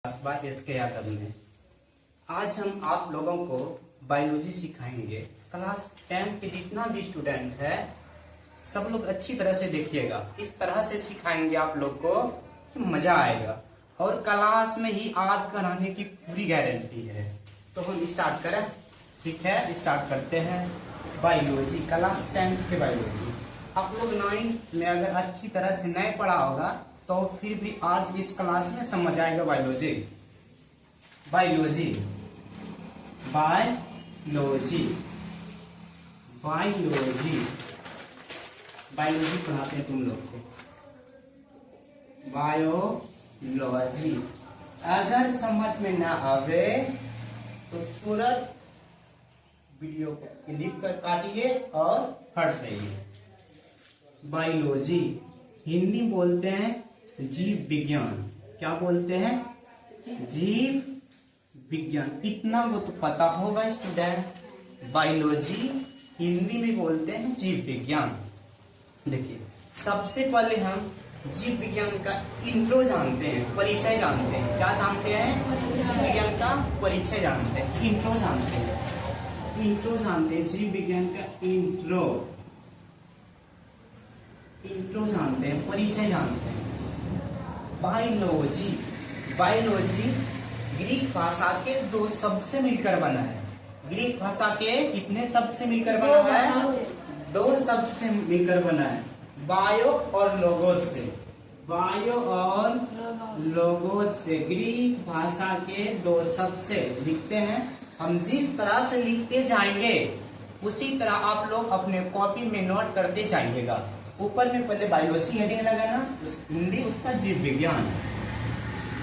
कस्बा एसके यादव में। आज हम आप लोगों को बायोलॉजी सिखाएंगे। क्लास 10 के जितना भी स्टूडेंट है सब लोग अच्छी तरह से देखिएगा। इस तरह से सिखाएंगे आप लोग को कि मजा आएगा और क्लास में ही याद कराने की पूरी गारंटी है। तो हम स्टार्ट करें? ठीक है, स्टार्ट करते हैं। बायोलॉजी क्लास 10 के बायोलॉजी आप लोग 9 में अगर अच्छी तरह से नहीं पढ़ा होगा तो फिर भी आज इस क्लास में समझ आएगा biology. Biology biology biology biology पढ़ाते हैं तुम लोग को। बायोलॉजी अगर समझ में ना आवे तो तुरंत वीडियो को क्लिक कर काटिए और हट जाइए। बायोलॉजी हिंदी बोलते हैं जीव विज्ञान। क्या बोलते हैं? जीव विज्ञान। इतना वो तो पता होगा स्टूडेंट। बायोलॉजी हिंदी में बोलते हैं जीव विज्ञान। देखिए, सबसे पहले हम जीव विज्ञान का इंट्रो जानते हैं, परिचय जानते हैं। क्या जानते हैं? जीव विज्ञान का परिचय जानते हैं, इंट्रो जानते हैं। इंट्रो जानते हैं, जीव विज्ञान का इंट्रो जानते हैं, परिचय जानते हैं। बायोलॉजी बायोलॉजी ग्रीक भाषा के 2 शब्द से मिलकर बना है। ग्रीक भाषा के कितने शब्द से मिलकर बना है? 2 शब्द से मिलकर बना है। बायो और लोगोस से। बायो और लोगोस से ग्रीक भाषा के 2 शब्द से लिखते हैं। हम जिस तरह से लिखते जाएंगे उसी तरह आप लोग अपने कॉपी में नोट करते जाइएगा। ऊपर में पहले बायोलॉजी हेडिंग लगाना, हिंदी उसका जीव विज्ञान,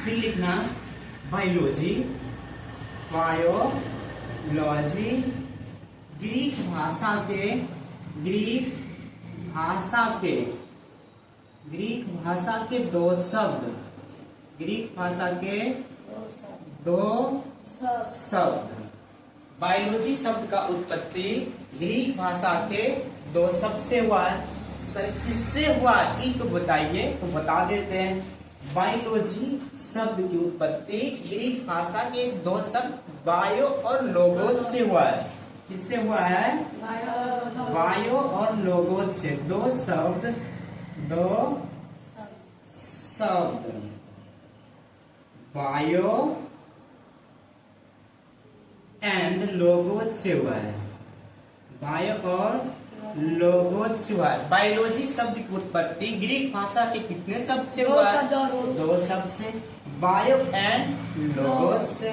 फिर लिखना बायोलॉजी बायोलॉजी ग्रीक भाषा के 2 शब्द। ग्रीक भाषा के 2 शब्द। बायोलॉजी शब्द का उत्पत्ति ग्रीक भाषा के 2 शब्द से हुआ है। सर किससे हुआ ये तो बताइए, तो बता देते हैं। बायोलॉजी शब्द की उत्पत्ति ग्रीक भाषा के 2 शब्द बायो और लोगोस से हुआ है। किससे हुआ है? बायो और लोगोस से 2 शब्द बायो एंड लोगोस से हुआ है। बायो और लोगोस से हुआ है। बायोलॉजी शब्द की उत्पत्ति ग्रीक भाषा के कितने शब्द से हुआ है? 2 शब्द से, बायो एंड लोगोस से।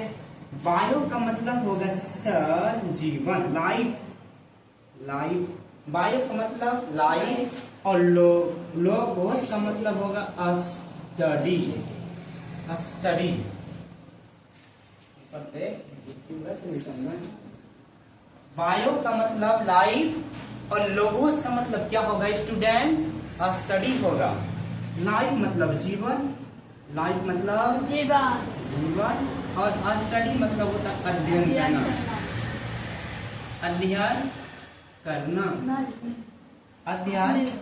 बायो का मतलब होगा सर, जीवन, लाइफ। बायो का मतलब लाइफ और लोगोस का मतलब होगा स्टडी। बायो का मतलब लाइफ और लोगोस का मतलब क्या होगा स्टूडेंट? स्टडी होगा। लाइफ मतलब जीवन, जीवन और स्टडी मतलब होता है अध्ययन करना।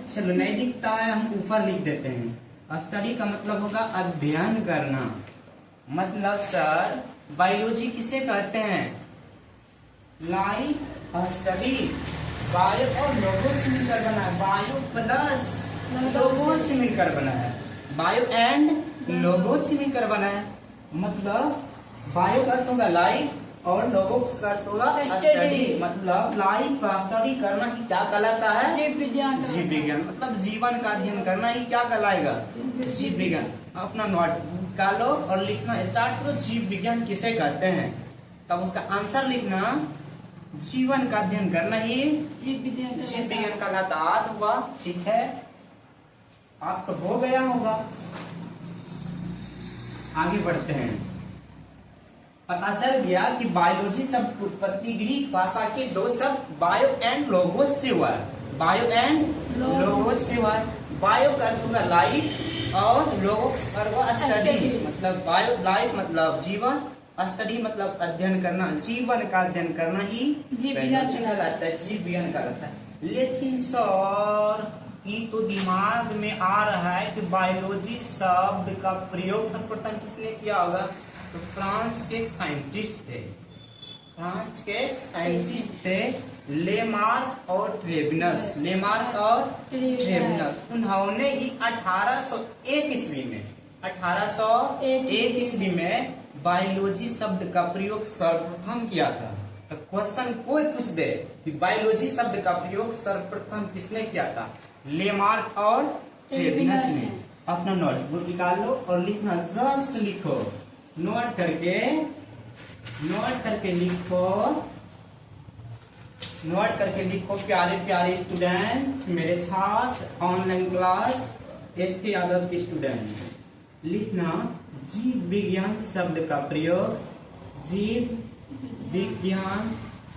चलो नहीं दिखता है, हम ऊपर लिख देते हैं। स्टडी का मतलब होगा अध्ययन करना। मतलब सर बायोलॉजी किसे कहते हैं? लाइफ स्टडी बायो और लोगोस से मिलकर बना है। बायो प्लस लोगोस से मिलकर बना है। बायो एंड लोगोस से मिलकर बना है। मतलब बायो का अर्थ होगा लाइफ और लोगोस का अर्थ होगा स्टडी। मतलब लाइफ का स्टडी करना ही क्या कहलाता है? जीव विज्ञान। मतलब जीवन का अध्ययन करना ही क्या कहलाएगा? जीव विज्ञान। अपना नोट निकालो और लिखना स्टार्ट करो। जीव विज्ञान किसे कहते हैं? तब उसका आंसर लिखना। जीवन का अध्ययन करना ही जीव विज्ञान का कहलाता हुआ। ठीक है, आप तो हो गया होगा। आगे बढ़ते हैं। पता चल गया कि बायोलॉजी शब्द की उत्पत्ति ग्रीक भाषा के 2 शब्द बायो एंड लोगोस से हुआ है। बायो एंड लोगोस से हुआ है। बायो का अर्थ होगा लाइफ और लोगोस का अर्थ स्टडी। मतलब बायो लाइफ मतलब जीवन, स्टडी मतलब अध्ययन करना। जीवन का अध्ययन करना ही जीव विज्ञान कहलाता है, जीव विज्ञान कहलाता है। लेकिन सर ये तो दिमाग में आ रहा है कि बायोलॉजी शब्द का प्रयोग सर्वप्रथम किसने किया होगा? तो फ्रांस के एक साइंटिस्ट थे, फ्रांस के साइंटिस्ट थे लेमार्क और ट्रेविनस, लेमार्क और ट्रेविनस। उन्होंने ही 1801 ईस्वी में 1801 ईस्वी में बायोलॉजी शब्द का प्रयोग सर्वप्रथम किया था। तो क्वेश्चन कोई पूछ दे कि बायोलॉजी शब्द का प्रयोग सर्वप्रथम किसने किया था? लेमार्क और ट्रेविनस ने। अपना नोटबुक निकाल लो और लिखना, जस्ट लिखो, नोट करके लिखो प्यारे प्यारे स्टूडेंट, मेरे छात्र, ऑनलाइन क्लास एसके यादव के स्टूडेंट। लिखना, जीव विज्ञान शब्द का प्रयोग, जीव विज्ञान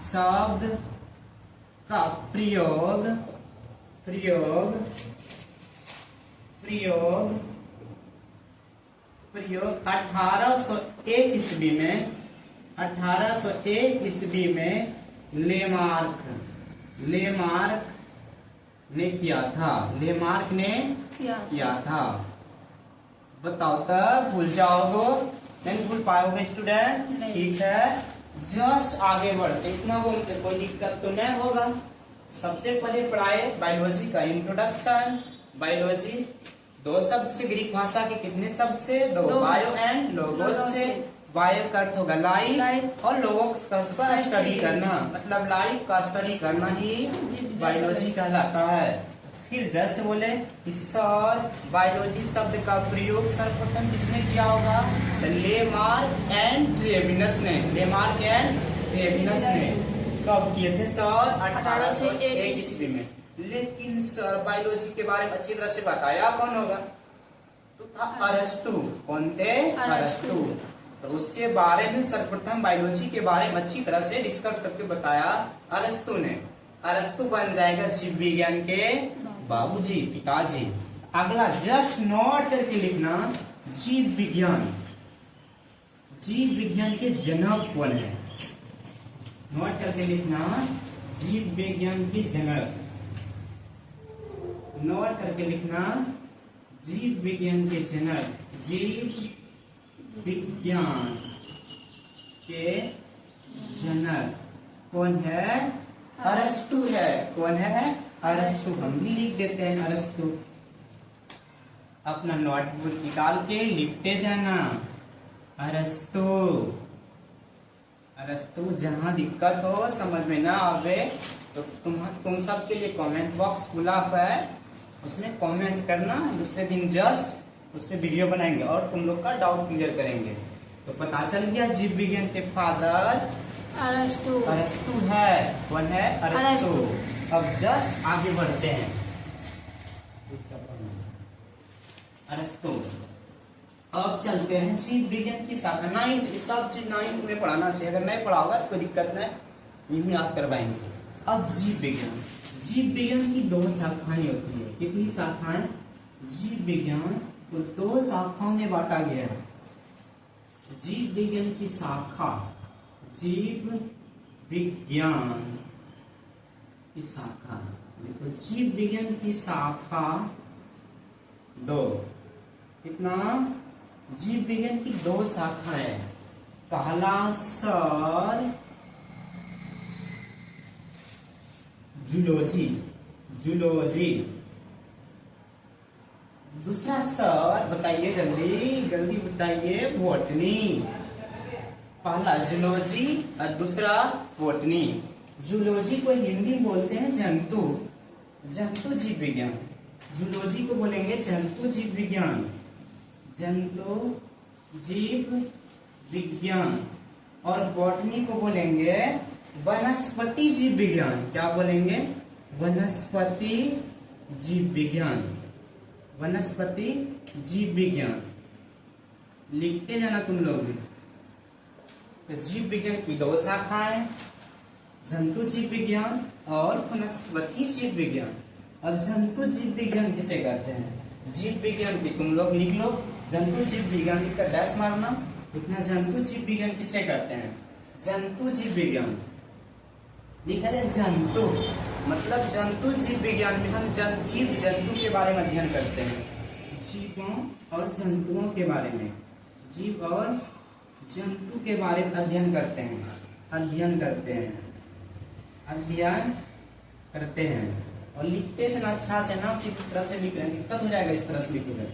शब्द का प्रयोग 1801 ईस्वी में लेमार्क ने किया था, लेमार्क ने किया था। बताओ तब भूल जाओगे? नहीं भूल पाओगे स्टूडेंट? ठीक है, जस्ट आगे बढ़ते, इतना बोलते कोई दिक्कत तो नहीं होगा। सबसे पहले पढ़ाए बायोलॉजी का इंट्रोडक्शन। बायोलॉजी दो शब्द से, ग्रीक भाषा के कितने शब्द से? दो, बायो एंड लोगोस से। बायो का अर्थ होगा लाइफ और लोगोस का स्टडी करना, मतलब लाइफ का स्टडी करना ही बायोलॉजी कहलाता है। फिर जस्ट बोले कि सर बायोलॉजी शब्द का प्रयोग सर्वप्रथम किसने किया होगा? लेमार्क एंड ट्रेविनस ने। लेमार्क एंड ट्रेविनस ने कब किए थे सर? 1801 ईस्वी में। लेकिन सर बायोलॉजी के बारे में अच्छी तरह से बताया कौन होगा? तो था अरस्तु। कौन थे? अरस्तु। तो उसके बारे में सर्वप्रथम बायोलॉजी के बारे में अच्छी तरह से डिस्कस करके बताया अरस्तु ने। अरस्तु बन जाएगा जीव विज्ञान के बाबूजी, पिताजी। अगला जस्ट नोट करके लिखना, जीव विज्ञान के जनक कौन है? नोट करके लिखना, जीव विज्ञान के जनक। नोट करके लिखना, जीव विज्ञान के जनक। जीव विज्ञान के जनक कौन है? अरस्तु है। कौन है? अरस्तु। हम भी लिख देते हैं अरस्तु। अपना नोटबुक निकाल के लिखते जाना, अरस्तु। जहां दिक्कत हो, समझ में ना आवे, तो तुम सबके लिए कमेंट बॉक्स खुला है, उसमें कमेंट करना। दूसरे दिन जस्ट उस पर वीडियो बनाएंगे और तुम लोग का डाउट क्लियर करेंगे। तो पता चल गया जीव विज्ञान के फादर अरस्तु है। कौन है? अरस्तु। अब जस्ट आगे बढ़ते हैं। अरस्तु। अब चलते हैं जीव विज्ञान की शाखा। 9th सब चीज 9th में पढ़ाना चाहिए, अगर नहीं पढ़ाओगा तो कोई दिक्कत नहीं, यही याद करवाएंगे। अब जीव विज्ञान की दो शाखाएं होती है। कितनी शाखाएं? जीव विज्ञान को दो शाखाओं में बांटा गया है। जीव विज्ञान की शाखा, जीव विज्ञान की शाखा, देखो जीव विज्ञान की शाखा दो। कितना? जीव विज्ञान की दो शाखा है। पहला सर जूलॉजी, दूसरा सर बताइए, जल्दी बताइए, बॉटनी। पहला जूलॉजी और दूसरा बॉटनी। जूलॉजी को हिंदी में बोलते हैं जंतु जीव विज्ञान। जूलॉजी को बोलेंगे जंतु जीव विज्ञान, और बॉटनी को बोलेंगे वनस्पति जीव विज्ञान। क्या बोलेंगे? वनस्पति जीव विज्ञान। लिखते जाना तुम लोग। तो जीव विज्ञान की दो शाखाएं, जंतु जीव विज्ञान और वनस्पति जीव विज्ञान। अब जंतु जीव विज्ञान किसे कहते हैं? जीव विज्ञान की तुम लोग लिख लो, जंतु जीव विज्ञान का डैश मारना। इतना जंतु जीव विज्ञान किसे कहते हैं? जंतु जीव विज्ञान लिखा जाए। जंतु मतलब जंतु जीव विज्ञान में हम जीव जंतु के बारे में अध्ययन करते हैं, जीवों और जंतुओं के बारे में, जीव और जंतु के बारे में अध्ययन करते हैं, अध्ययन करते हैं, अध्ययन करते हैं। और लिखते से ना अच्छा से ना, फिर इस तरह से लिख रहे हैं, दिक्कत हो जाएगा इस तरह से लिखोगे।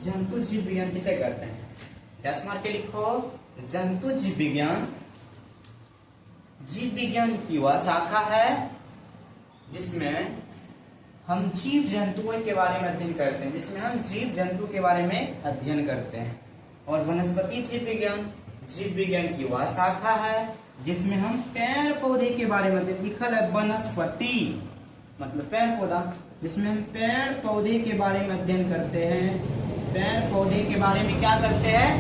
जंतु जीव विज्ञान किसे कहते हैं? डैश मार के लिखो, जंतु जीव विज्ञान। जीव विज्ञान की वह शाखा है जिसमें हम जीव जंतुओं के बारे में अध्ययन करते हैं, जिसमें हम जीव जंतु के बारे में अध्ययन करते हैं। और वनस्पति जीव विज्ञान, जीव विज्ञान की वह शाखा है जिसमें हम पेड़ पौधे के बारे में, लिखल है वनस्पति मतलब पेड़ पौधा, जिसमें हम पेड़ पौधे के बारे में अध्ययन करते हैं। पेड़ पौधे के बारे में क्या करते हैं?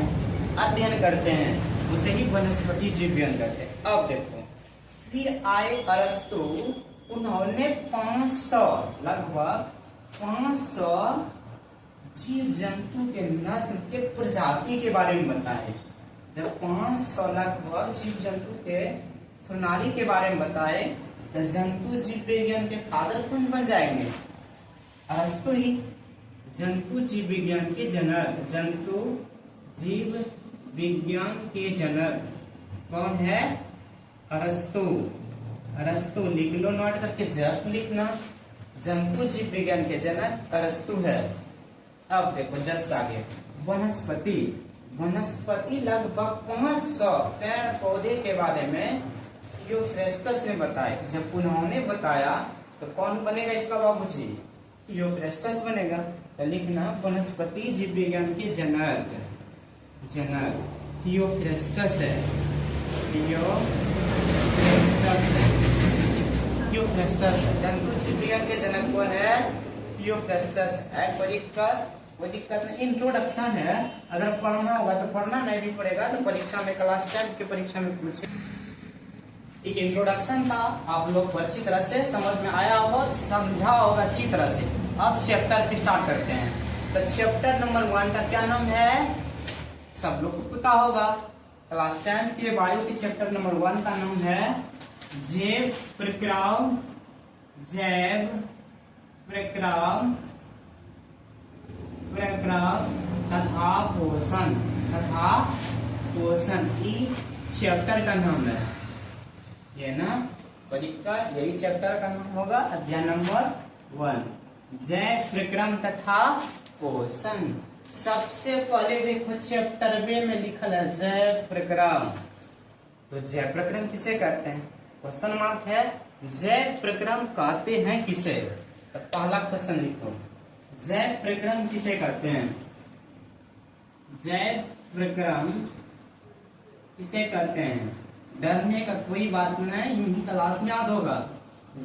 अध्ययन करते हैं, उसे ही वनस्पति जीव विज्ञान करते हैं। अब देखो, फिर आए अरस्तु, उन्होंने 500 लगभग 500 जीव जंतु के नस्ल के प्रजाति के बारे में बताए। जब 500 लगभग जीव जंतु के प्रणाली के बारे में बताए तो जंतु जीव विज्ञान के फादर कौन बन जाएंगे? अरस्तु ही। जंतु जीव विज्ञान के जनक, जंतु जीव विज्ञान के जनक कौन है? अरस्तु। अरस्तु लिख लो, नोट करके जस्ट लिखना, जंतु जीव विज्ञान के जनक अरस्तु है। अब देखो जस्ट आगे, वनस्पति। वनस्पति लगभग 500 पेड़ पौधे के बारे में थियोफ्रेस्टस ने बताया। जब उन्होंने बताया तो कौन बनेगा इसका बाबूजी? थियोफ्रेस्टस बनेगा। तो लिखना वनस्पति जीव विज्ञान के जनक, जनक थियोफ्रेस्टस है, थियोफ्रेस्टस है। जंतु जीव विज्ञान के जनक कौन है? थियोफ्रेस्टस है। कोई दिक्कत नहीं, इंट्रोडक्शन है, अगर पढ़ना होगा तो पढ़ना, नहीं भी पड़ेगा तो परीक्षा में, क्लास 10 की परीक्षा में पूछे। एक इंट्रोडक्शन था, आप लोग को अच्छी तरह से समझ में आया होगा, समझा होगा अच्छी तरह से। अब चैप्टर पे स्टार्ट करते हैं। तो चैप्टर नंबर 1 का क्या नाम है? सब लोग को पता होगा, क्लास 10 के बायो के चैप्टर नंबर 1 का नाम है जैव प्रक्रियाओं, जैव प्रक्रियाओं तथा पोषण, तथा पोषण ई चैप्टर का नाम है। ये ना परीक्षा, यही चैप्टर का नाम होगा, अध्याय नंबर 1, जैव प्रक्रम तथा पोषण। सबसे पहले देखो चैप्टर बे में लिखल है जैव प्रक्रम। तो जैव प्रक्रम किसे कहते हैं? क्वेश्चन मार्क है, जैव प्रक्रम कहते हैं किसे? तो पहला क्वेश्चन लिखो, जैव प्रक्रम किसे कहते हैं? जैव प्रक्रम किसे कहते हैं? डरने का कोई बात नहीं, यूं ही क्लास में याद होगा।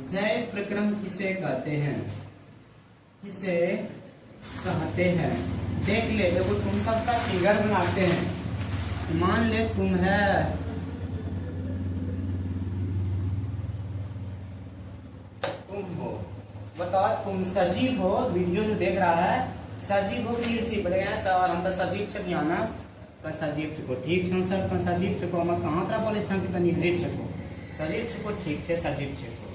जैव प्रक्रम किसे कहते हैं? किसे कहते हैं? देख ले, देखो तुम सबका फिगर बनाते हैं। मान ले तुम है, तुम हो, बताओ तुम सजीव हो, वीडियो जो देख रहा है सजीव हो, निर्जीव बोलेगा सर हम तो सजीव छे ना, सजीव छको, ठीक है सर, सजीव छको, हम कहाँ तरह बोले छे कि निर्जीव छको, सजीव छको, ठीक है सजीव छको।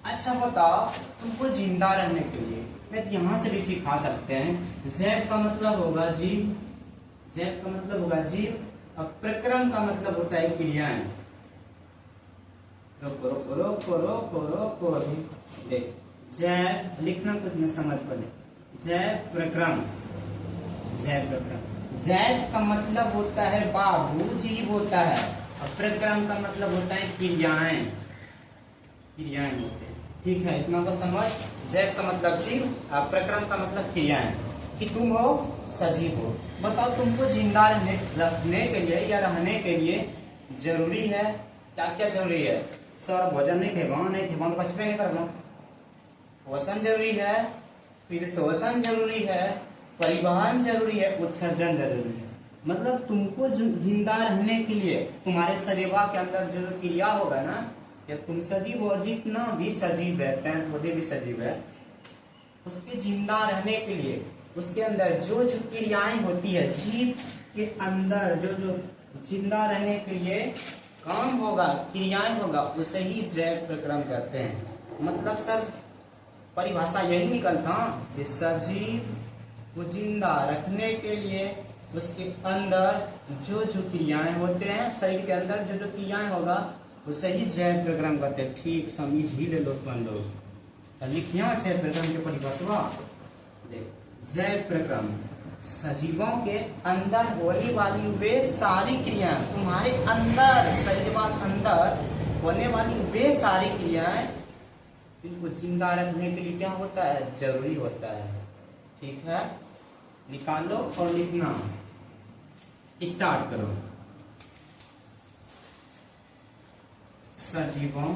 अच्छा बताओ, तुमको जिंदा रहने के लिए मैं यहाँ से भी सिखा सकते हैं। जैव का मतलब होगा जीव, जैव का मतलब होगा जीव, और प्रक्रम का मतलब होता है क्रियाएं। रोको रोको रोको रोको रोको, देख जैव लिखना कुछ नहीं समझ पड़े, जैव प्रक्रम, जैव प्रक्रम। जैव का मतलब होता है बाबू, जीव होता है, और प्रक्रम का मतलब होता है क्रियाएं, क्रियाएं होते हैं। ठीक है, इतना को समझ। जैव का मतलब जीव, और प्रक्रम का मतलब क्रियाएं। कि तुम हो सजीव हो, बताओ तुमको जिंदा रखने के लिए या रहने के लिए जरूरी है, क्या क्या जरूरी है? सर भोजन नहीं खेबा, नहीं खेबा तो बचपे नहीं करना, पोषण जरूरी है, फिर शोषण जरूरी है, परिवहन जरूरी है, उत्सर्जन जरूरी है। मतलब तुमको जिंदा रहने के लिए तुम्हारे शरीर के अंदर जो क्रिया होगा ना, या तुम सजीव और जितना भी सजीव है, पेड़ पौधे भी सजीव है, उसके जिंदा रहने के लिए उसके अंदर जो जो क्रियाएं होती है, जीव के अंदर जो जो जिंदा रहने के लिए काम होगा, क्रियाएं होगा, उसे ही जैव प्रक्रम कहते हैं। मतलब सर परिभाषा यही निकलता कि सजीव को जिंदा रखने के लिए उसके अंदर जो जो क्रियाएं होते हैं शरीर के अंदर, जो जो क्रियाएं होगा उसे ही जैव प्रक्रम कहते हैं। ठीक समझ ही ले लो तुम लोग। लिखिया जैव प्रक्रम के परिभाषा देख। जैव प्रक्रम सजीवों के अंदर होने वाली वे सारी क्रियाएं, तुम्हारे अंदर शरीर के अंदर होने वाली वे सारी क्रियाएं इनको जिंदा रखने के लिए क्या होता है, जरूरी होता है। ठीक है, निकालो और लिखना स्टार्ट करो। सजीवों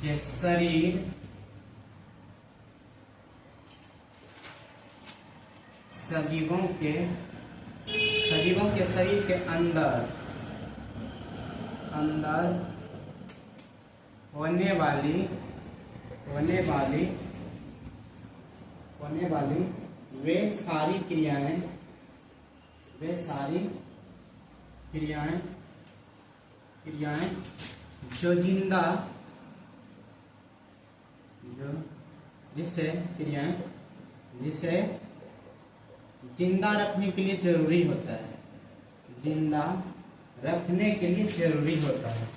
के शरीर सजीवों के शरीर के अंदर होने वाली वे सारी क्रियाएं जो जिसे जिंदा रखने के लिए जरूरी होता है, जिंदा रखने के लिए जरूरी होता है,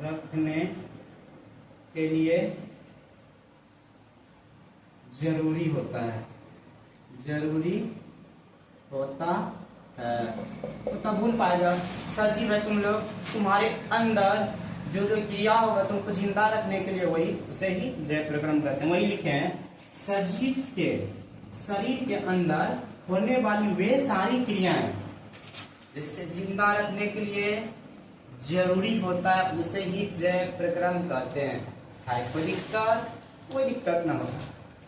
रखने के लिए जरूरी होता है, जरूरी होता है। तो तब भूल पाएगा सजीव है तुम लोग, तुम्हारे अंदर जो जो क्रिया होगा तुमको जिंदा रखने के लिए वही उसे ही जैव प्रक्रम कहते हैं। वही लिखे हैं सजीव के शरीर के अंदर होने वाली वे सारी क्रियाएं जिससे जिंदा रखने के लिए जरूरी होता है उसे ही जैव प्रक्रम कहते हैं। है कोई दिक्कत ना होगा।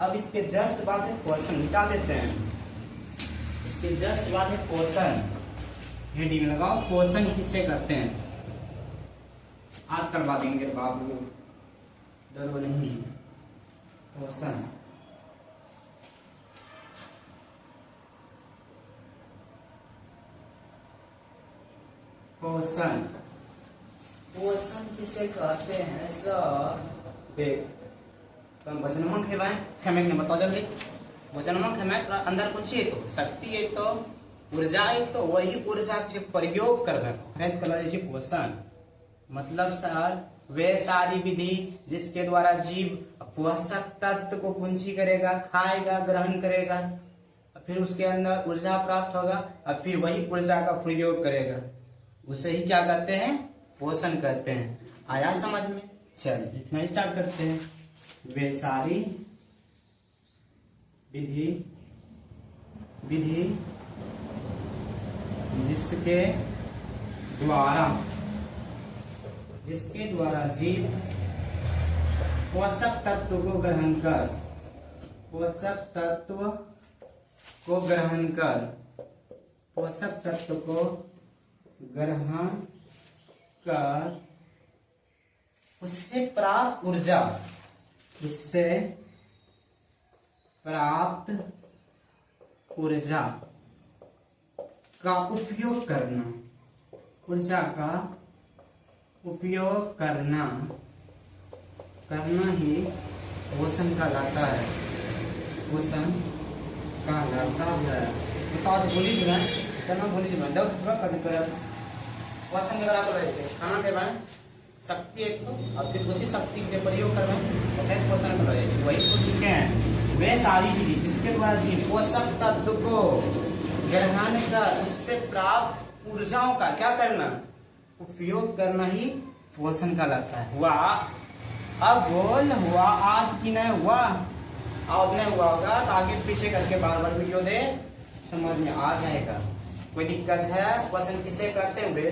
अब इसके जस्ट बाद है क्वेश्चन, मिटा देते हैं। इसके जस्ट बाद है क्वेश्चन, हेडिंग लगाओ। क्वेश्चन किसे करते हैं आज करवा देंगे बाबू, डरो नहीं। क्वेश्चन किसे कहते हैं सर? देख तुम वचनमन खेवाएं खेमे ने बताओ जल्दी। वचनमन खेमे अंदर कुछ है तो शक्ति है तो ऊर्जा है तो वही ऊर्जा के प्रयोग करना खरीद कला जैसे क्वेश्चन। मतलब सर वे सारी विधि जिसके द्वारा जीव पोषक तत्व को पुंजी करेगा, खाएगा, ग्रहण करेगा, फिर उसके अंदर ऊर्जा प्राप्त होगा और फिर वही ऊर्जा का प्रयोग करेगा, उसे ही क्या कहते हैं, पोषण कहते हैं। आया समझ में? चल लिखना स्टार्ट करते हैं। वे सारी विधि जिसके द्वारा जीव पोषक तत्व को ग्रहण कर उससे प्राप्त ऊर्जा का उपयोग करना ही पोषण कहलाता है। बताओ तो भूली जाए करना, भूली जाए दो पोषण वगैरह को रहते खाना के बाद शक्ति एक तो और फिर उसी शक्ति के प्रयोग करना तो पोषण कर रहे वही तो लिखे हैं। वे सारी विधि जिसके द्वारा जीव पोषक तत्व को ग्रहण कर उससे प्राप्त ऊर्जाओं का क्या करना, उपयोग करना ही पोषण कहलाता है। हुआ अब बोल, हुआ आज की नहीं हुआ, आज नहीं हुआ होगा तो आगे पीछे करके बार बार वीडियो दे, समझ में आ जाएगा। कोई दिक्कत है? क्वेश्चन किसे करते हैं? वे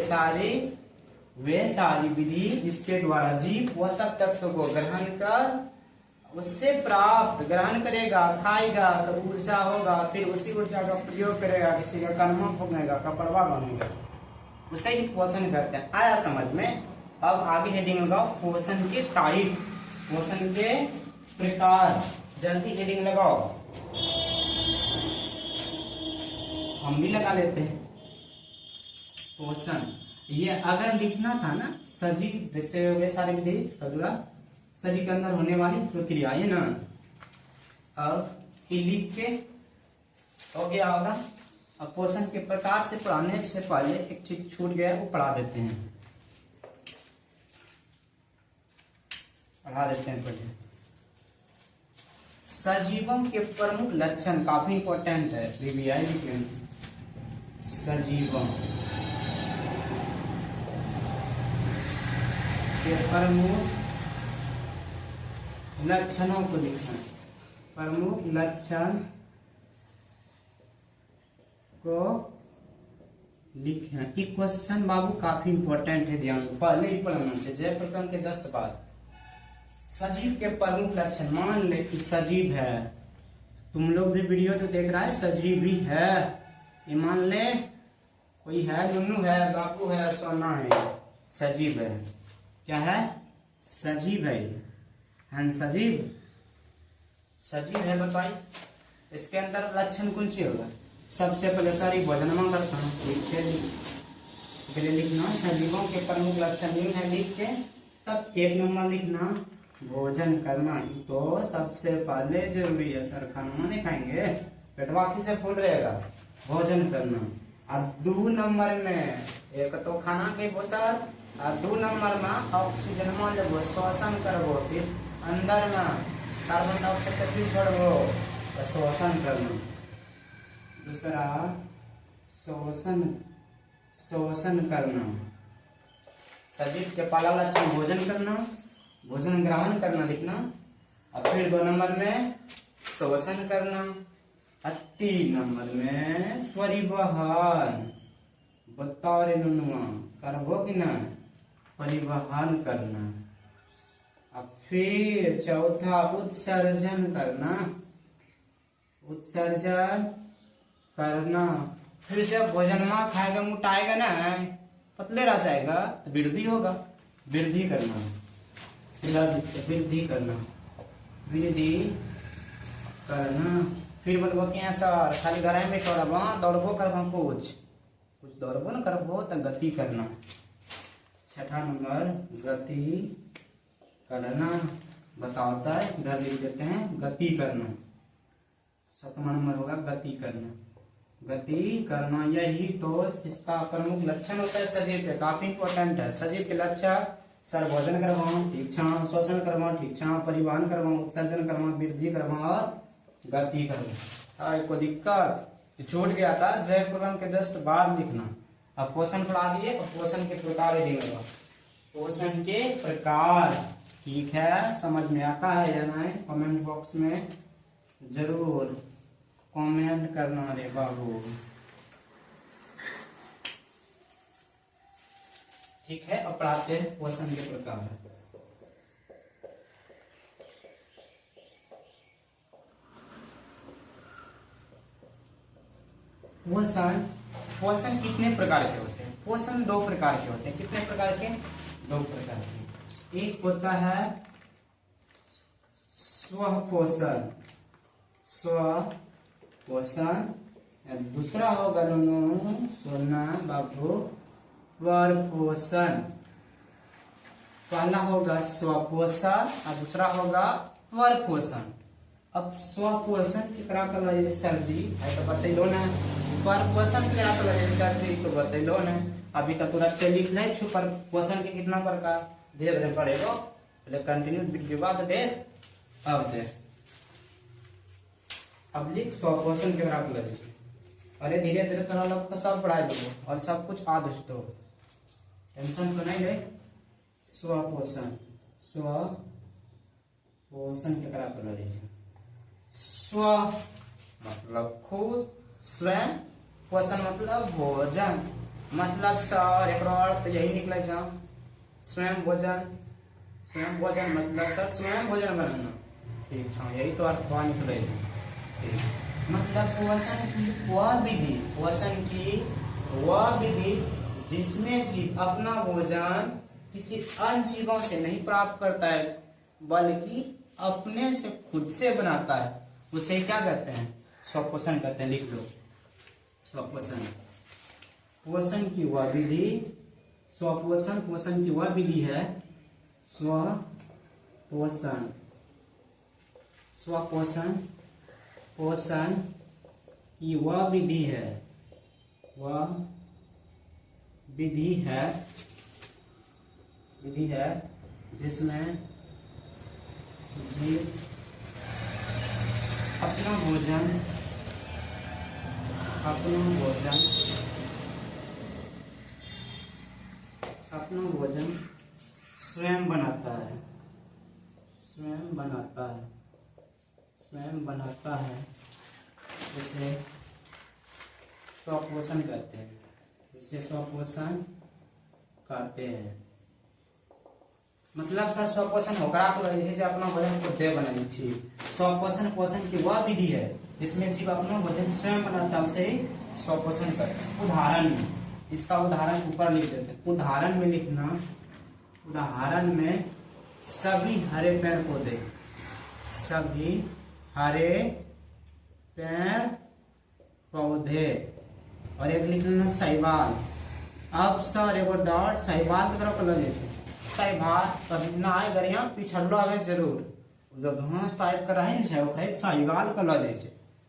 सारी विधि जिसके द्वारा जीव पोषक तत्व को ग्रहण कर उससे प्राप्त ग्रहण करेगा, खाएगा तो ऊर्जा होगा, फिर उसी ऊर्जा का प्रयोग करेगा, किसी का कर्म भोगेगा, कपड़वा बनेगा, उसे ही पोषण करते हैं। आया समझ में? अब आगे हेडिंग लगाओ पोषण के टाइप, पोषण के प्रकार। जल्दी हेडिंग लगाओ, हम भी लगा लेते हैं। पोषण ये अगर लिखना था ना सजीव जैसे वे सारे विधि शरीर के अंदर होने वाली प्रक्रिया है ना। अब ये लिख के हो गया होगा। अब पोषण के प्रकार से पढ़ाने से पहले एक चीज छूट गया है, वो पढ़ा देते हैं पहले। सजीवों के प्रमुख लक्षण काफी इंपॉर्टेंट है, सजीवों के प्रमुख लक्षणों को लिखना। प्रमुख लक्षण को लिखना। ये क्वेश्चन बाबू काफी इंपॉर्टेंट है, ध्यान पहले ही पढ़ना चाहिए जय प्रकरण के जस्ट बाद। सजीव के प्रमुख लक्षण, मान ले कि सजीव है, तुम लोग भी वीडियो तो देख रहा है, सजीव भी है, ये मान ले कोई है, नुनू है, बापू है, सोना है, सजीव है। क्या है? सजीव है। सजीव सजीव है, बताइए इसके अंदर लक्षण कौन सी होगा? सबसे पहले सारी भोजन में करता हूँ, पहले लिखना सजीवों के प्रमुख लक्षण है, लिख के तब एक नंबर लिखना भोजन करना। तो सबसे पहले जरूरी है, सर खाना नहीं खाएंगे पेटवा से फूल रहेगा, भोजन करना। अब 2 नंबर में एक तो खाना के भोजन, और 2 नंबर में ऑक्सीजन में लेबो, श्वसन करबो, फिर अंदर में कार्बन डाइऑक्साइड फिर छोड़बो, तो श्वसन करना। दूसरा श्वसन करना। सजीव के पहला लक्षण भोजन करना, भोजन ग्रहण करना लिखना। और फिर 2 नंबर में श्वसन करना, और 3 नंबर में परिवहन। बताओ रे नुनुआ, करबो कि ना? परिवहन करना। और फिर चौथा उत्सर्जन करना, उत्सर्जन करना। फिर जब भोजन में खाएगा मोटाएगा ना, पतले रह जाएगा, तो वृद्धि होगा, वृद्धि करना, वृद्धि करना, वृद्धि करना। फिर बोलबो कि सर खाली घर में करबो, दौड़बो करबो, कुछ दौड़बो न करबो, तो गति करना। छठा नंबर गति करना, बताता है, इधर लिख देते हैं गति करना। 7वां नंबर होगा गति करना, गति करना। यही तो इसका प्रमुख लक्षण होता है शरीर पे, काफी इंपॉर्टेंट है। शरीर के लक्षण, सर भोजन करवाओ, ठीक छा, श्वसन करवाओ, ठीक छा, परिवहन करवाओ, उत्सर्जन करवाओ, वृद्धि करवाओ और गति करवाओ। कोई दिक्कत छूट गया था, जय प्रकरण के जस्ट बाद लिखना। अब पोषण पढ़ा दिए, और पोषण के प्रकार देगा, पोषण के प्रकार। ठीक है, समझ में आता है या नहीं? कमेंट बॉक्स में जरूर कमेंट करना रे बाबू। ठीक है, अब पढ़ाते हैं पोषण के प्रकार। पोषण कितने प्रकार के होते हैं? पोषण 2 प्रकार के होते हैं। कितने प्रकार के? 2 प्रकार के। एक होता है स्वपोषण, दूसरा होगा सोना बाबू परपोषण। पहला होगा स्वपोषण और दूसरा होगा परपोषण। अब स्वपोषण केकरा कहल सर जी है तो बतैलो ना, परपोषण केकरा कहल सर जी तो बतैलो ना। अभी तक तुरंत लिख नहीं छु परपोषण के कितना प्रकार, धीरे धीरे पढ़ेगा, पहले कंटिन्यू वीडियो बाद देख। अब देख, अब लिख स्वपोषण केकरा कहल छी। अरे धीरे धीरे करा लोग को सब पढ़ाई दो और सब कुछ आ दोस्तों, टेंशन तो नहीं ले। स्वपोषण, स्वपोषण केकरा कहल छी? स्व मतलब खुद, स्वयं, पोषण मतलब भोजन, मतलब सर एक अर्थ यही निकले जा, स्वयं भोजन, स्वयं भोजन मतलब सर स्वयं भोजन बनाना। ठीक है, यही तो अर्थ वहां निकले। मतलब पोषण की वह विधि, पोषण की वह विधि जिसमें जीव अपना भोजन किसी अन्य जीवों से नहीं प्राप्त करता है बल्कि अपने से खुद से बनाता है, उसे क्या कहते हैं? स्वपोषण कहते हैं। लिख लो स्वपोषण। पोषण की वह विधि, स्वपोषण पोषण की वह विधि है, पोषण, स्वपोषण पोषण की वह विधि है, वह विधि है जिसमें जीव अपना भोजन स्वयं बनाता है, उसे स्वपोषण कहते हैं। मतलब सर स्वपोषण होकर आप जैसे अपना भोजन खुद दे बनाइए। ठीक, स्वपोषण पोषण की वह विधि है जिसमें जीव अपना भोजन स्वयं बनाता है, उसे ही स्वपोषण करता है। उदाहरण में, इसका उदाहरण ऊपर लिख देते हैं। उदाहरण में लिखना, उदाहरण में सभी हरे पेड़ पौधे, सभी हरे पेड़ पौधे, और एक लिख लेना शैवाल। अब सर एगो डॉट शैवाल की तरफ लगे, शैवाल कभी ना आए अगर यहाँ पिछड़ो आगे जरूर जब घास टाइप करा है शैवाल का लगे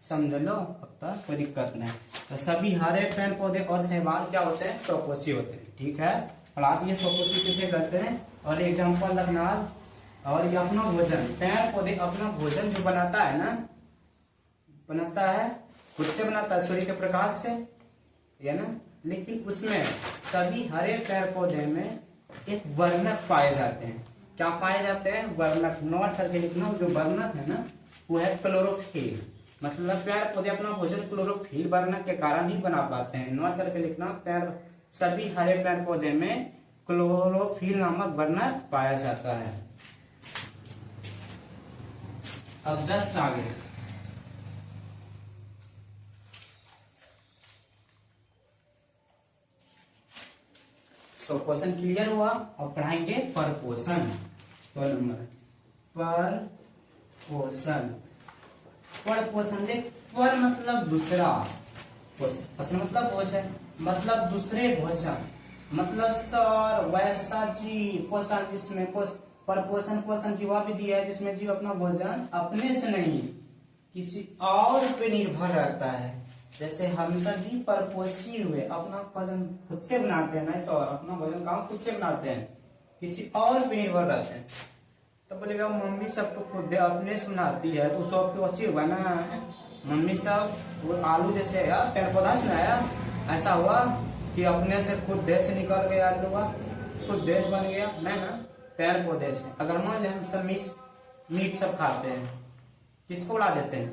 समझ लो, अब तक कोई दिक्कत नहीं। तो सभी हरे पेड़ पौधे और शैवाल क्या होते हैं, स्वपोषी होते हैं। ठीक है, और आप ये स्वपोषी किसे करते हैं, और एग्जाम्पल रखना। और ये अपना भोजन, पेड़ पौधे अपना भोजन जो बनाता है ना, बनाता है खुद से, बनाता है सूर्य के प्रकाश से, है ना। लेकिन उसमें सभी हरे पेड़ पौधे में एक वर्णक पाए जाते हैं। क्या पाए जाते हैं, वर्णक। नोट करके लिखना, जो वर्णक है ना वो है क्लोरोफिल। मतलब पेड़ पौधे अपना भोजन क्लोरोफिल वर्णक के कारण ही बना पाते हैं। नोट करके लिखना, पेड़ सभी हरे पेड़ पौधे में क्लोरोफिल नामक वर्णक पाया जाता है। अब जस्ट आगे स्वपोषण क्लियर हुआ। अब पढ़ाएंगे परपोषण। तो नंबर परपोषण, परपोषण देख, पर मतलब दूसरा, पोषण मतलब भोजन, मतलब दूसरे भोजन, मतलब सर वैसा जी पोषण जिसमें परपोषण पोषण की वह विधि है जिसमें जीव अपना भोजन अपने से नहीं किसी और पे निर्भर रहता है। जैसे हम सभी परपोषी हुए, अपना भोजन खुद से बनाते हैं ना सर, अपना भोजन काम खुद से बनाते हैं, किसी और पे निर्भर रहते हैं। तो बोलेगा मम्मी सब तो खुद अपने से बनाती है, तो सब तो अच्छी हुआ ना। मम्मी सब वो आलू जैसे पेड़ पौधा से लाया, ऐसा हुआ कि अपने से खुद देश से निकल गया आलू हुआ, खुद देश बन गया, नहीं ना, पेड़ पौधे से। अगर मान लें हम सब मीट सब खाते हैं, किसको उड़ा देते हैं,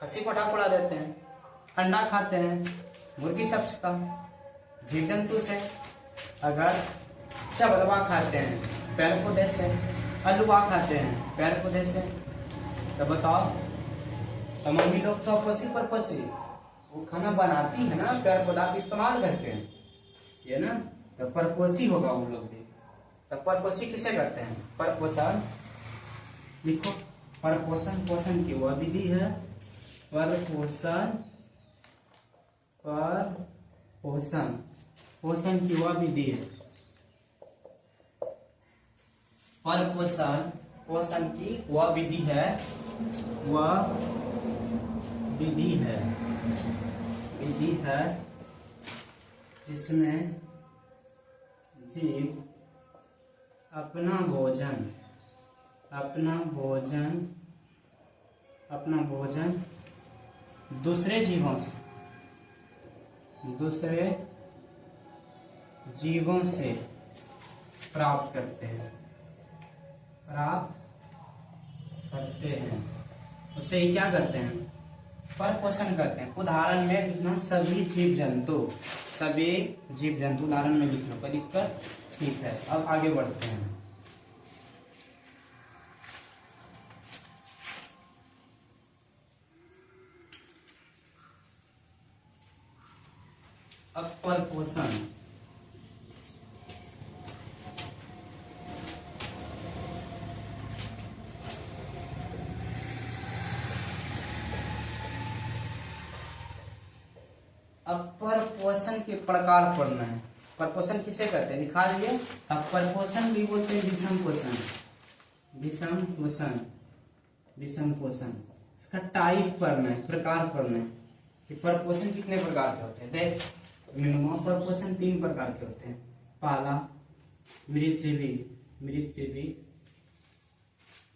खसी पटा उड़ा देते हैं। अंडा खाते हैं, मुर्गी सब का जीव जंतु से। अगर चबलवा खाते हैं पेड़ पौधे से, अलुआ खाते हैं पेड़ पौधे से। तो बताओ, तो मम्मी लोग स्वपोषी परपोषी, वो खाना बनाती है ना पेड़ पौधा का इस्तेमाल करके, ये ना, तो परपोषी होगा उन लोग भी। तो परपोषी किसे करते हैं, परपोषण लिखो। परपोषण पोषण की वह विधि है, परपोषण परपोषण पोषण की वह विधि है, परपोषण पोषण की वह विधि है, वह विधि है जिसमें जीव अपना भोजन दूसरे जीवों से प्राप्त करते हैं, उसे ही क्या करते हैं, परपोषण करते हैं। उदाहरण में लिखना सभी जीव जंतु, उदाहरण में लिखना, कोई दिक्कत। ठीक है, अब आगे बढ़ते हैं। अब परपोषण, अब परपोषण के प्रकार पढ़ना है। परपोषण किसे कहते हैं, लिखा दिए। अब परपोषण भी बोलते हैं विषम पोषण, विषम पोषण, विषम पोषण। इसका टाइप पढ़ना है, प्रकार पढ़ना है कि परपोषण कितने प्रकार के होते हैं। देख मिनिमम परपोषण 3 प्रकार के होते हैं। पहला मृतजीवी, मृतजीवी,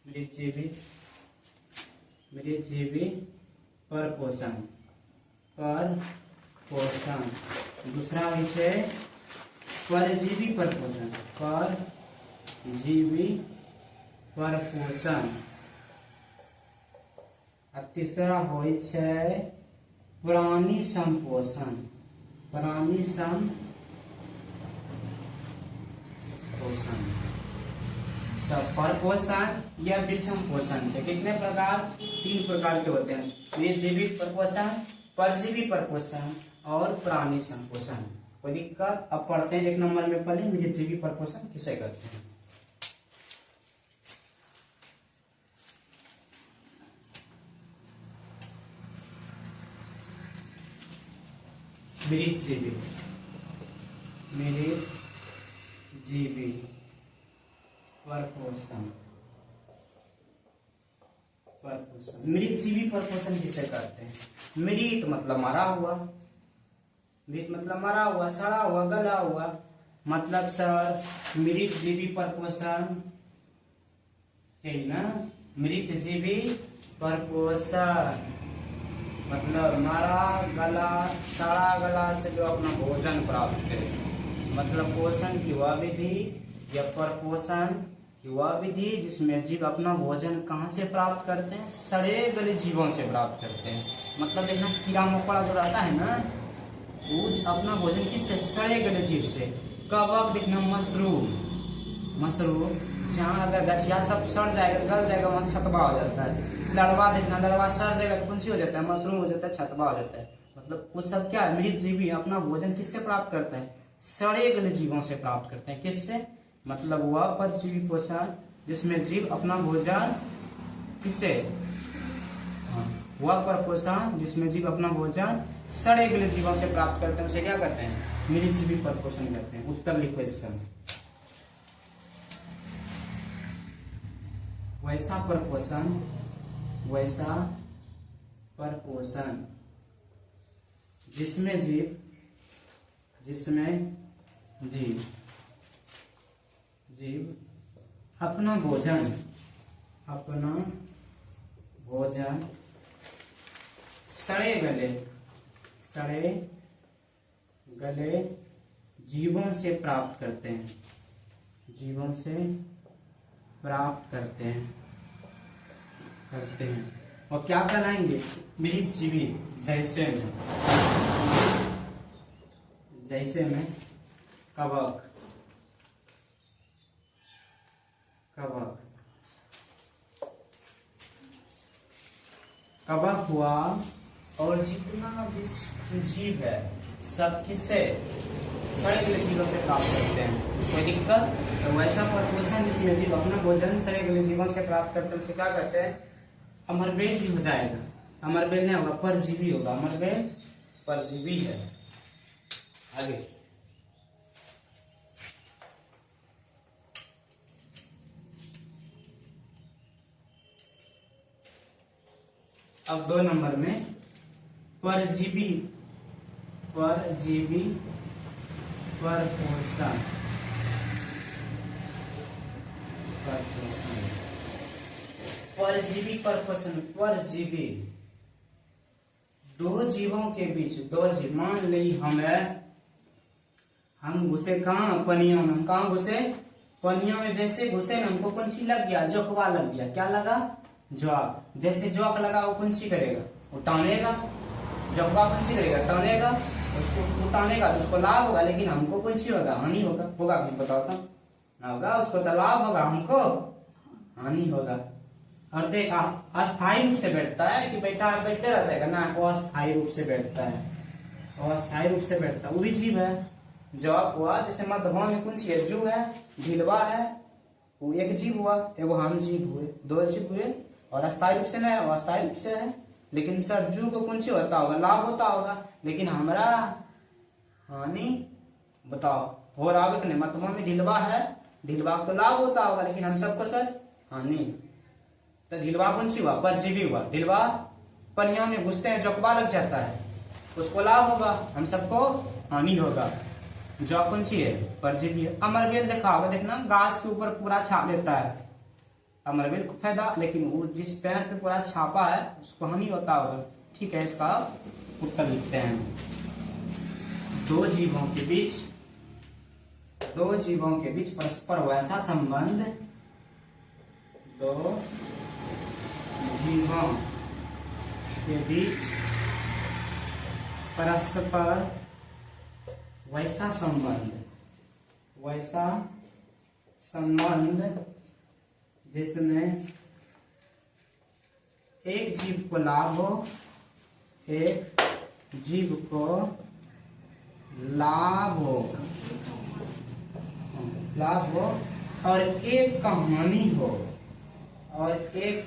मृतजीवी, मृतजीवी परपोषण, परपोषण। दूसरा विषय परजीवी परपोषण, परजीवी परपोषण। आ तीसरा होइ छै प्राणी संपोषण, प्राणी संपोषण। तो परपोषण या विषम पोषण के कितने प्रकार, 3 प्रकार के होते हैं। निर्जीवित परपोषण, परजीवी परपोषण और प्राणी संपोषण। कोई दिक्कत? अब पढ़ते हैं 1 नंबर में पहले निर्जीवी परपोषण किसे कहते हैं। मृतजीवी, मृतजीवी परपोषण, परपोषण। मृतजीवी परपोषण किसे कहते हैं। मृत मतलब मरा हुआ, मृत मतलब मरा हुआ, सड़ा हुआ, गला हुआ। मतलब सर मृतजीवी परपोषण है ना, मृतजीवी परपोषण मतलब मरा गला, सड़ा गला से जो अपना भोजन प्राप्त करे। मतलब पोषण की वह विधि या परपोषण की वह विधि जिसमें जीव अपना भोजन कहाँ से प्राप्त करते हैं, सड़े गले जीवों से प्राप्त करते हैं। मतलब देखना कीड़ा मकोड़ा जो रहता है ना, वो अपना भोजन किससे, सड़े गले जीव से। कवक देखना मशरूम, मशरूम जहाँ अगर गछिया सब सड़ जाएगा, गल जाएगा, वहाँ छतवा हो जाता है। लड़वा देखना, लड़वा सड़ जाएगा तो कौन सी हो जाता है, मशरूम हो जाता है, छतवा हो जाता है। मतलब वो सब क्या है, मृतजीवी अपना भोजन किससे प्राप्त करता है, सड़े गले जीवों से प्राप्त करते हैं। किससे, मतलब वह परजीवी पोषण जिसमें जीव अपना भोजन किससे, वह परपोषण जिसमें जीव अपना भोजन सड़े गले जीवों से प्राप्त करते हैं, उसे क्या कहते हैं, मृतजीवी परपोषण कहते हैं। उत्तर लिखो इसका। वैसा परपोषण, वैसा परपोषण जिसमें जीव, जिसमें जीव, जीव अपना भोजन, अपना भोजन सड़े गले, सड़े गले जीवों से प्राप्त करते हैं, जीवों से प्राप्त करते हैं, करते हैं। और क्या कहलाएंगे, मृतजीवी। जैसे में, जैसे में कवक, कवक, कवक हुआ और जितना भी जीव है सब किससे, सड़े गले जीवों से प्राप्त करते हैं। कोई दिक्कत? तो वैसा परपोषण जिसमें जीव अपना भोजन सड़े गले जीवों से प्राप्त करते हैं, उसे क्या कहते हैं, अमरबेल भी हो जाएगा। अमरबेल नहीं होगा, परजीवी होगा। अमरबेल परजीवी है। आगे अब 2 नंबर में परजीवी, परजीवी परपोषण, परपोषण, परजीवी परपोषण। परजीवी दो जीवों के बीच, दो जीव, मान ली हम घुसे कहाँ, पनिया में। कहाँ घुसे, पनिया में। जैसे घुसे ना, हमको कौन सी लग गया, जोकवा लग गया। क्या लगा, जोक। जैसे जोक लगा वो कौन सी करेगा, वो टानेगा। जोकवा कौन सी करेगा, टानेगा। उसको टानेगा तो उसको लाभ होगा, लेकिन हमको कौन सी होगा, हानि होगा। होगा कुछ बताओ तो, ना होगा। उसको तो लाभ होगा, हमको हानि होगा। और देख अस्थायी रूप से बैठता है कि बैठा बैठते रह जाएगा ना, वो अस्थायी रूप से बैठता है, वो अस्थायी रूप से बैठता है। वो भी जीव है। जॉक हुआ, जैसे मध्यमा में कौन सी है, जू है, ढिलवा है, वो एक जीव हुआ। एगो हम जीव हुए, 2 जीव हुए। और अस्थायी रूप से नहीं है, वो अस्थायी रूप से है। लेकिन सर जू को कौन सी होता होगा, लाभ होता होगा, लेकिन हमारा हानि बताओ हो रहा होगा कि नहीं। मध्यमा में ढिलवा है, ढिलवा को लाभ होता होगा, लेकिन हम सबको सर हानि। तो ढिलवा कौन सी हुआ? परजीवी हुआ। ढिलवा पनिया में घुसते हैं, जोकबा लग जाता है, उसको लाभ होगा, हम सबको हानि होगा। जौ कौन सी है? परजीवी है। अमरवेल देखा होगा, देखना गाछ के ऊपर पूरा छाप देता है, अमरवेल को फायदा, लेकिन वो जिस पेड़ पे पूरा छापा है उसको हानि होता होगा। ठीक है, इसका उत्तर लिखते हैं। दो जीवों के बीच परस्पर वैसा संबंध, दो जीवों के बीच परस्पर वैसा संबंध जिसमें एक जीव को लाभ हो, एक जीव को लाभ हो और एक का हानि हो, और एक